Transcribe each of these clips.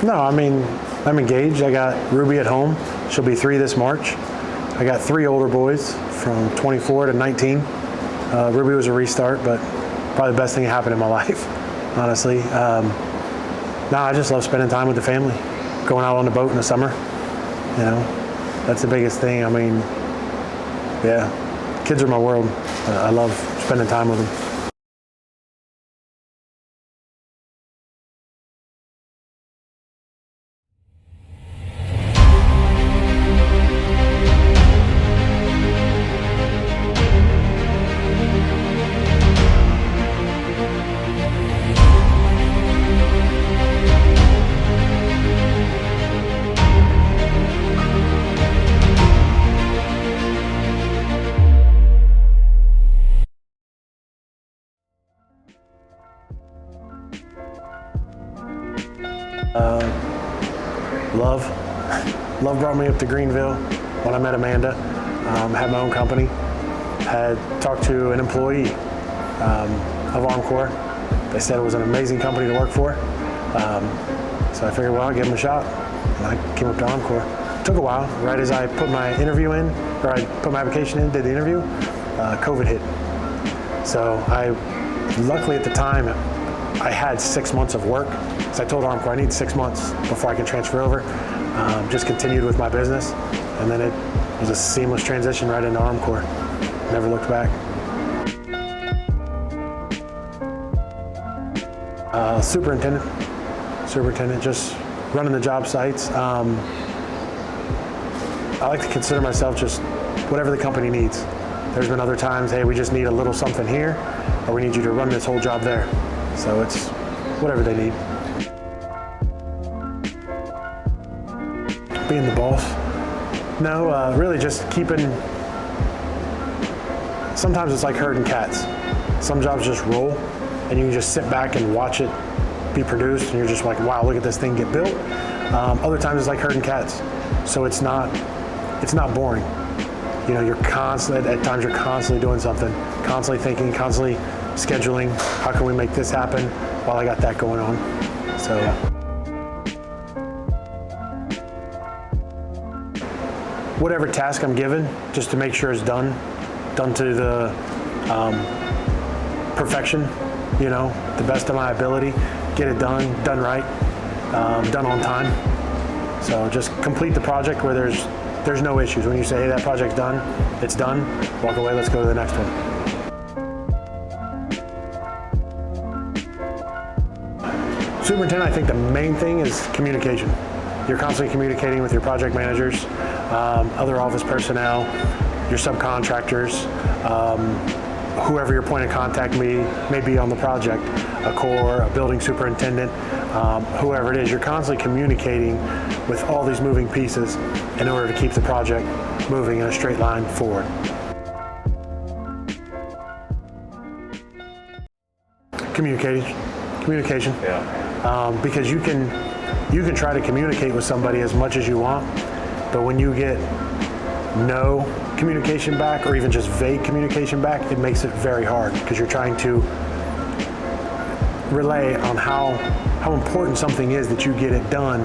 No, I mean, I'm engaged. I got Ruby at home. She'll be 3 this March. I got 3 older boys from 24 to 19. Ruby was a restart, but probably the best thing that happened in my life, honestly. No, I just love spending time with the family, going out on the boat in the summer. You know, that's the biggest thing. I mean, yeah, kids are my world. I love spending time with them. Love brought me up to Greenville when I met Amanda. Had my own company. Had talked to an employee of Armcorp. They said it was an amazing company to work for. So I figured, well, I'll give them a shot. And I came up to Armcorp. It took a while. Right as I put my interview in, or I put my application in, did the interview, COVID hit. So luckily at the time, I had 6 months of work. So I told Armcorp I need 6 months before I can transfer over. Just continued with my business, and then it was a seamless transition right into Armcorp. Never looked back. Superintendent, just running the job sites. I like to consider myself just whatever the company needs. There's been other times, hey, we just need a little something here, or we need you to run this whole job there. So it's whatever they need. Being the boss? No, really just keeping, sometimes it's like herding cats. Some jobs just roll and you can just sit back and watch it be produced and you're just like, wow, look at this thing get built. Other times it's like herding cats. So it's not boring. You know, at times you're constantly doing something, constantly thinking, constantly scheduling, how can we make this happen while I got that going on. So. Yeah. Whatever task I'm given, just to make sure it's done to the perfection, you know, the best of my ability, get it done right, done on time. So just complete the project where there's no issues. When you say, hey, that project's done, it's done, walk away, let's go to the next one. Superintendent, I think the main thing is communication. You're constantly communicating with your project managers, other office personnel, your subcontractors, whoever your point of contact may be on the project, a core, a building superintendent, whoever it is. You're constantly communicating with all these moving pieces in order to keep the project moving in a straight line forward. Communication. Yeah. Because you can try to communicate with somebody as much as you want, but when you get no communication back or even just vague communication back, it makes it very hard because you're trying to relay on how important something is that you get it done,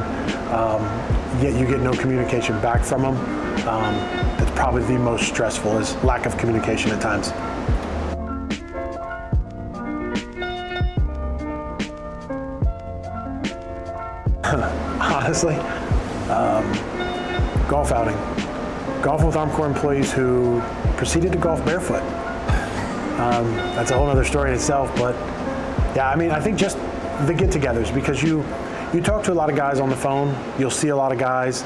yet you get no communication back from them. That's probably the most stressful, is lack of communication at times. Honestly, golf outing. Golf with Armcorp employees who proceeded to golf barefoot. That's a whole other story in itself, but yeah, I mean, I think just the get-togethers, because you talk to a lot of guys on the phone. You'll see a lot of guys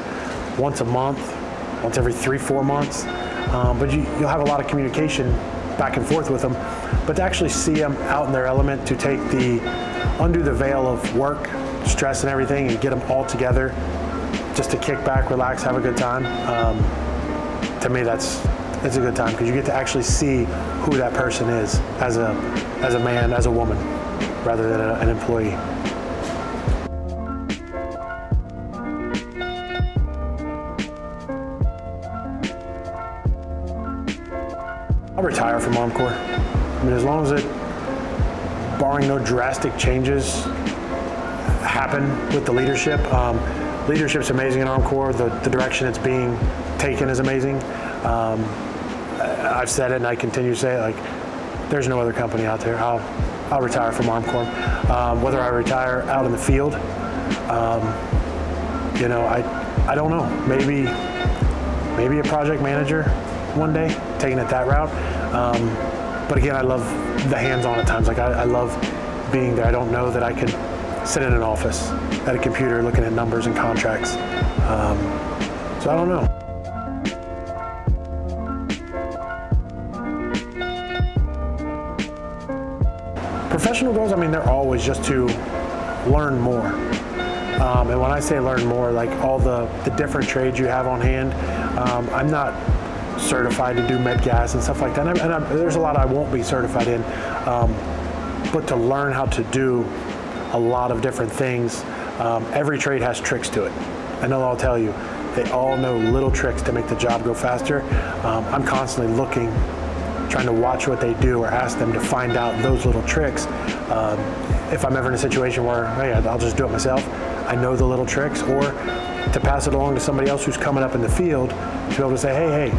once a month, once every 3-4 months, but you'll have a lot of communication back and forth with them. But to actually see them out in their element, to undo the veil of work, stress and everything, and get them all together just to kick back, relax, have a good time. To me, it's a good time because you get to actually see who that person is as a man, as a woman, rather than an employee. I'll retire from Armcorp. I mean, as long as barring no drastic changes, happen with the leadership. Leadership's amazing in Armcorp. The direction it's being taken is amazing. I've said it and I continue to say it, like, there's no other company out there. I'll retire from Armcorp. Whether I retire out in the field, you know, I don't know. Maybe a project manager one day, taking it that route. But again, I love the hands-on at times. Like I love being there. I don't know that I could sit in an office at a computer looking at numbers and contracts. So I don't know. Professional goals, I mean, they're always just to learn more. And when I say learn more, like all the different trades you have on hand, I'm not certified to do med gas and stuff like that. And there's a lot I won't be certified in. But to learn how to do a lot of different things, every trade has tricks to it. And they'll all tell you, they all know little tricks to make the job go faster. I'm constantly looking, trying to watch what they do or ask them to find out those little tricks. If I'm ever in a situation where, hey, I'll just do it myself, I know the little tricks, or to pass it along to somebody else who's coming up in the field to be able to say, hey,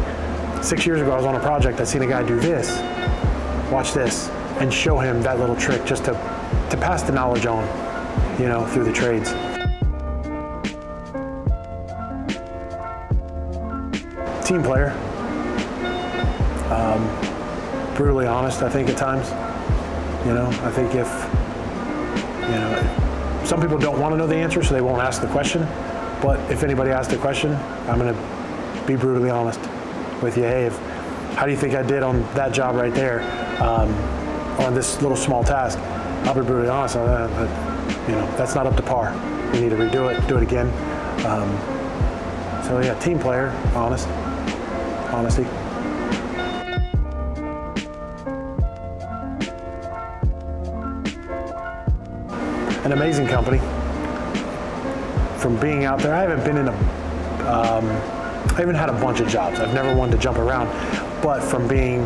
6 years ago I was on a project, I seen a guy do this, watch this, and show him that little trick just to pass the knowledge on, you know, through the trades. Team player. Brutally honest, I think, at times. You know, I think if, you know, some people don't want to know the answer, so they won't ask the question. But if anybody asks the question, I'm going to be brutally honest with you. Hey, how do you think I did on that job right there, on this little small task? I'll be brutally honest on that, but, you know, that's not up to par. We need to redo it, do it again. So yeah, team player, honesty. An amazing company. From being out there, I haven't been in I haven't had a bunch of jobs. I've never wanted to jump around, but from being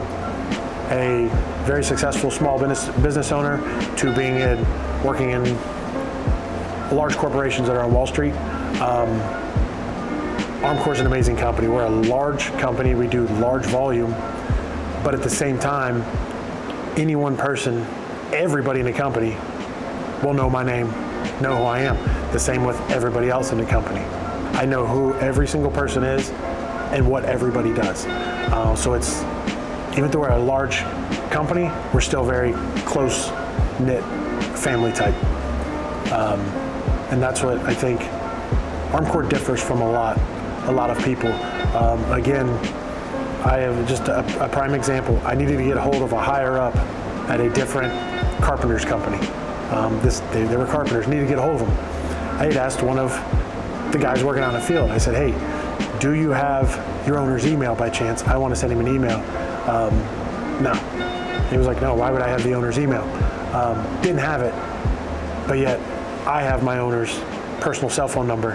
a very successful small business owner to working in large corporations that are on Wall Street, Armcorp is an amazing company. We're a large company. We do large volume, but at the same time, any one person, everybody in the company will know my name, know who I am. The same with everybody else in the company. I know who every single person is and what everybody does. So it's, even though we're a large company, we're still very close-knit family type. And that's what I think Armcorp differs from a lot of people. Again, I have just a prime example. I needed to get a hold of a higher up at a different carpenter's company. They were carpenters, needed to get a hold of them. I had asked one of the guys working on the field, I said, hey, do you have your owner's email by chance? I want to send him an email. No. He was like, no, why would I have the owner's email? Didn't have it, but yet I have my owner's personal cell phone number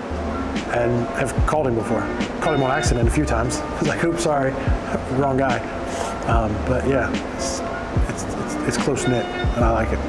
and have called him before. Called him on accident a few times. I was like, oops, sorry, wrong guy. But yeah, it's close-knit and I like it.